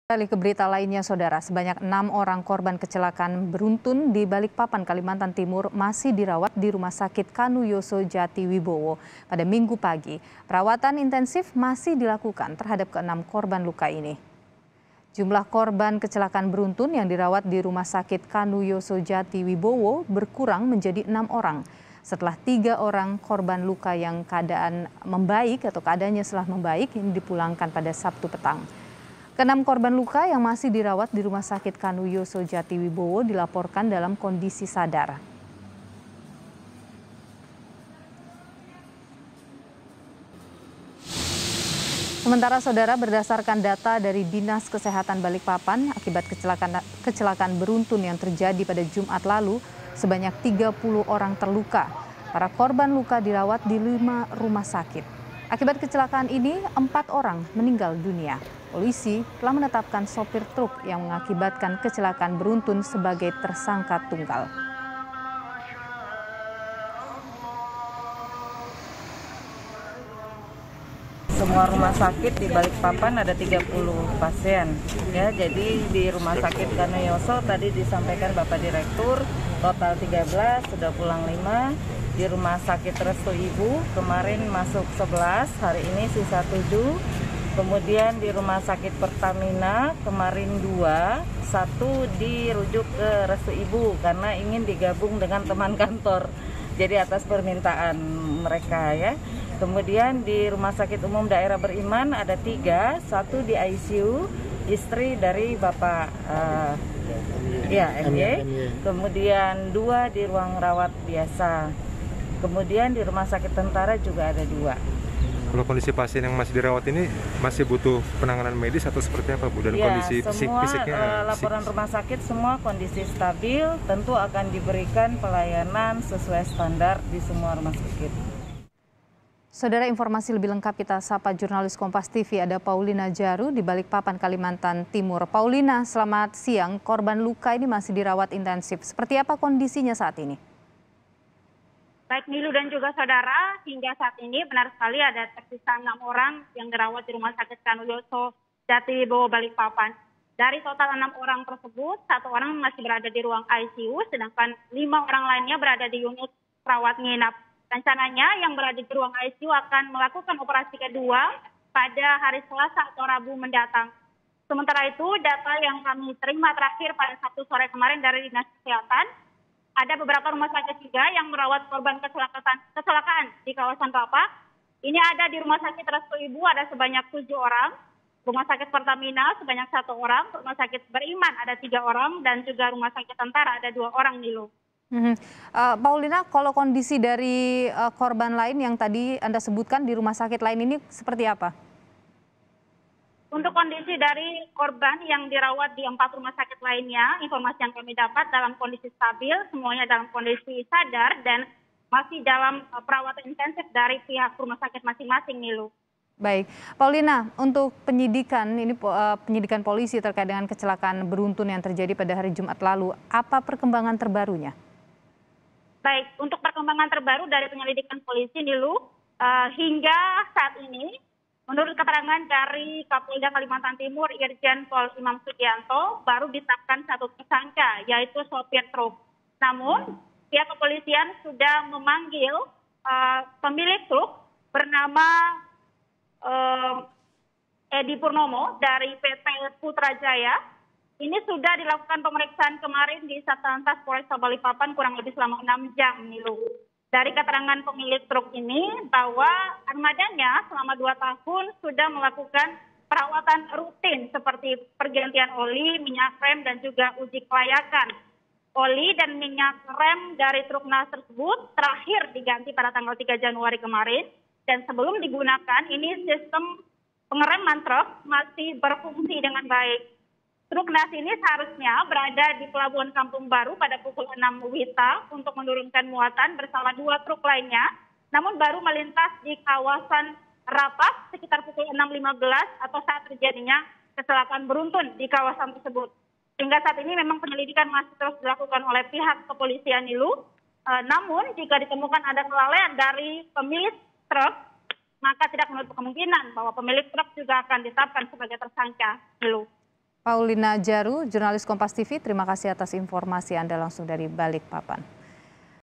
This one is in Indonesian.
Balik ke berita lainnya, Saudara, sebanyak 6 orang korban kecelakaan beruntun di Balikpapan, Kalimantan Timur masih dirawat di Rumah Sakit Kanuyoso Jatiwibowo pada Minggu pagi. Perawatan intensif masih dilakukan terhadap ke-6 korban luka ini. Jumlah korban kecelakaan beruntun yang dirawat di Rumah Sakit Kanuyoso Jatiwibowo berkurang menjadi 6 orang. Setelah 3 orang korban luka yang keadaannya setelah membaik ini dipulangkan pada Sabtu petang. Ke-6 korban luka yang masih dirawat di Rumah Sakit Kanuyoso Jatiwibowo dilaporkan dalam kondisi sadar. Sementara Saudara, berdasarkan data dari Dinas Kesehatan Balikpapan, akibat kecelakaan beruntun yang terjadi pada Jumat lalu, sebanyak 30 orang terluka. Para korban luka dirawat di 5 rumah sakit. Akibat kecelakaan ini, 4 orang meninggal dunia. Polisi telah menetapkan sopir truk yang mengakibatkan kecelakaan beruntun sebagai tersangka tunggal. Semua rumah sakit di Balikpapan ada 30 pasien. Ya, jadi di Rumah Sakit Kanuyoso tadi disampaikan Bapak Direktur total 13, sudah pulang 5. Di Rumah Sakit Restu Ibu kemarin masuk 11, hari ini sisa 7. Kemudian di Rumah Sakit Pertamina kemarin 2, 1 dirujuk ke Restu Ibu karena ingin digabung dengan teman kantor. Jadi atas permintaan mereka ya. Kemudian di Rumah Sakit Umum Daerah Beriman ada 3, 1 di ICU, istri dari Bapak MY. Kemudian 2 di ruang rawat biasa. Kemudian di Rumah Sakit Tentara juga ada 2. Kalau kondisi pasien yang masih dirawat ini masih butuh penanganan medis atau seperti apa, Bu? Dan ya, kondisi fisiknya? Laporan rumah sakit semua kondisi stabil, tentu akan diberikan pelayanan sesuai standar di semua rumah sakit. Saudara, informasi lebih lengkap kita sapa jurnalis Kompas TV, ada Paulina Jaru di Balikpapan, Kalimantan Timur. Paulina, selamat siang. Korban luka ini masih dirawat intensif. Seperti apa kondisinya saat ini? Baik Nilu dan juga saudara, hingga saat ini benar sekali ada tersisa 6 orang yang dirawat di Rumah Sakit Kanuyoso Jatiwibowo Balikpapan. Dari total 6 orang tersebut, 1 orang masih berada di ruang ICU, sedangkan 5 orang lainnya berada di unit rawat nginap. Rencananya yang berada di ruang ICU akan melakukan operasi kedua pada hari Selasa atau Rabu mendatang. Sementara itu, data yang kami terima terakhir pada Sabtu sore kemarin dari Dinas Kesehatan, ada beberapa rumah sakit juga yang merawat korban kecelakaan di kawasan Rapak. Ini ada di Rumah Sakit Restu Ibu ada sebanyak 7 orang, Rumah Sakit Pertamina sebanyak 1 orang, Rumah Sakit Beriman ada 3 orang, dan juga Rumah Sakit Tentara ada 2 orang, Nilu. Paulina, kalau kondisi dari korban lain yang tadi Anda sebutkan di rumah sakit lain ini seperti apa? Untuk kondisi dari korban yang dirawat di 4 rumah sakit lainnya, informasi yang kami dapat dalam kondisi stabil, semuanya dalam kondisi sadar dan masih dalam perawatan intensif dari pihak rumah sakit masing-masing, Nilu. Baik, Paulina, untuk penyidikan penyidikan polisi terkait dengan kecelakaan beruntun yang terjadi pada hari Jumat lalu, apa perkembangan terbarunya? Baik, untuk perkembangan terbaru dari penyelidikan polisi, Nilu, hingga saat ini, menurut keterangan dari Kapolda Kalimantan Timur, Irjen Pol Imam Sugianto, baru ditetapkan 1 tersangka, yaitu sopir truk. Namun, pihak kepolisian sudah memanggil pemilik truk bernama Edi Purnomo dari PT Putrajaya. Ini sudah dilakukan pemeriksaan kemarin di Satlantas Polresta Balikpapan kurang lebih selama 6 jam, Nilu. Dari keterangan pemilik truk ini bahwa armadanya selama 2 tahun sudah melakukan perawatan rutin seperti pergantian oli, minyak rem, dan juga uji kelayakan. Oli dan minyak rem dari truk NAS tersebut terakhir diganti pada tanggal 3 Januari kemarin. Dan sebelum digunakan, ini sistem pengereman truk masih berfungsi dengan baik. Truk NAS ini seharusnya berada di Pelabuhan Kampung Baru pada pukul 6 WITA untuk menurunkan muatan bersama 2 truk lainnya, namun baru melintas di kawasan Rapak sekitar pukul 6.15 atau saat terjadinya kecelakaan beruntun di kawasan tersebut. Hingga saat ini memang penyelidikan masih terus dilakukan oleh pihak kepolisian, Nilu. Namun jika ditemukan ada kelalaian dari pemilik truk, maka tidak menutup kemungkinan bahwa pemilik truk juga akan ditetapkan sebagai tersangka, Nilu. Paulina Jaru, jurnalis Kompas TV, terima kasih atas informasi Anda langsung dari Balikpapan.